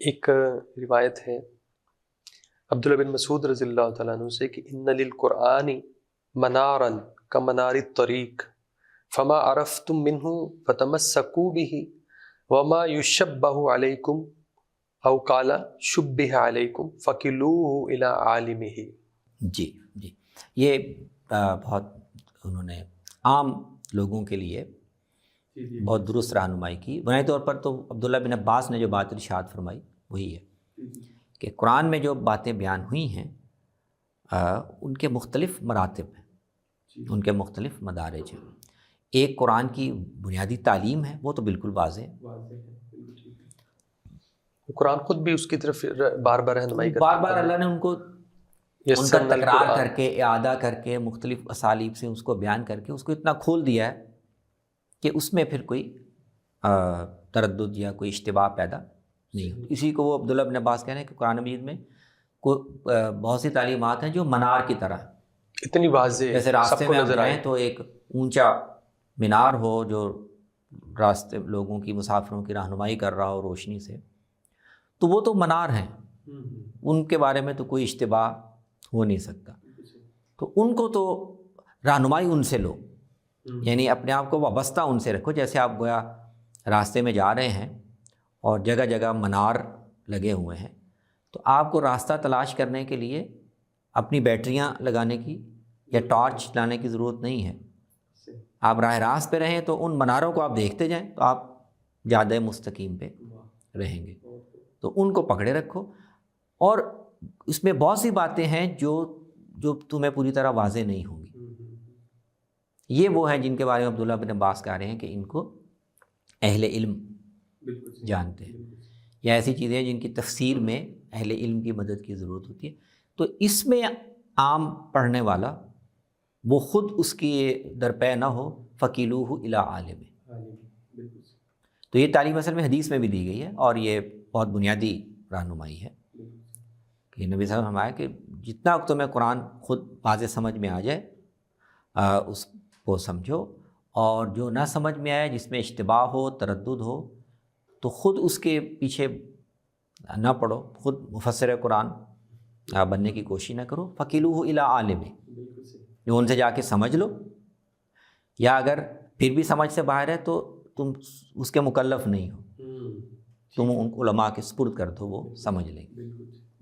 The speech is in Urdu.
ایک روایت ہے عبداللہ بن مسعود رضی اللہ تعالیٰ عنہ سے کہ ان للقرآن منارا کمنار الطریق فما عرفتم منہ فتمسکوا به وما یشبہ علیکم او قال شبہ علیکم فکلوہ الی عالمہ۔ جی یہ بہت انہوں نے عام لوگوں کے لیے بہت درست رہنمائی کی۔ بنیادی طور پر تو عبداللہ بن عباس نے جو بات ارشاد فرمائی وہی ہے کہ قرآن میں جو باتیں بیان ہوئی ہیں ان کے مختلف مراتب ہیں، ان کے مختلف مدارج ہیں۔ ایک قرآن کی بنیادی تعلیم ہے، وہ تو بالکل واضح ہے۔ قرآن خود بھی اس کی طرف بار بار رہنمائی کرتا ہے، بار بار اللہ نے ان کو ان کا تکرار کر کے، اعادہ کر کے، مختلف اسالیب سے اس کو بیان کر کے اس کو اتنا کھول دیا ہے کہ اس میں پھر کوئی تردد یا کوئی اشتباہ پیدا نہیں ہوتی۔ اسی کو وہ عبداللہ بن عباس کہہ رہے ہیں کہ قرآن مجید میں بہت سی تعلیمات ہیں جو منار کی طرح اتنی واضح، جیسے راستے میں آپ جائیں تو ایک اونچا مینار ہو جو راستے لوگوں کی، مسافروں کی رہنمائی کر رہا ہو روشنی سے، تو وہ تو منار ہیں، ان کے بارے میں تو کوئی اشتباہ ہو نہیں سکتا۔ تو ان کو تو رہنمائی ان سے لو، یعنی اپنے آپ کو وابستہ ان سے رکھو۔ جیسے آپ گویا راستے میں جا رہے ہیں اور جگہ جگہ منار لگے ہوئے ہیں، تو آپ کو راستہ تلاش کرنے کے لیے اپنی بیٹریاں لگانے کی یا ٹارچ لانے کی ضرورت نہیں ہے۔ آپ راہ راست پہ رہیں تو ان مناروں کو آپ دیکھتے جائیں تو آپ جادہ مستقیم پہ رہیں گے۔ تو ان کو پکڑے رکھو، اور اس میں بہت سی باتیں ہیں جو تمہیں پوری طرح واضح نہیں ہوں گی۔ یہ وہ ہیں جن کے بارے میں عبداللہ بن عباس کہہ رہے ہیں کہ ان کو اہل علم جانتے ہیں، یا ایسی چیزیں ہیں جن کی تفسیر میں اہل علم کی مدد کی ضرورت ہوتی ہے۔ تو اس میں عام پڑھنے والا وہ خود اس کی درپے نہ ہو، فقیلوہ الی عالم۔ تو یہ تعلیم اصل میں حدیث میں بھی دی گئی ہے، اور یہ بہت بنیادی رہنمائی ہے کہ نبی صلی اللہ علیہ وسلم نے فرمایا کہ جتنا وقت تمہیں قرآن خود واضح سمجھ میں آ جائے اس کو سمجھو، اور جو نہ سمجھ میں آئے، جس میں اشتباہ ہو، تردد ہو، تو خود اس کے پیچھے نہ پڑھو، خود مفسر قرآن بننے کی کوشش نہ کرو۔ فقیلوہ الی عالم، جو ان سے جا کے سمجھ لو، یا اگر پھر بھی سمجھ سے باہر ہے تو تم اس کے مکلف نہیں ہو، تم ان علماء کے سپرد کر دو، وہ سمجھ لیں گے۔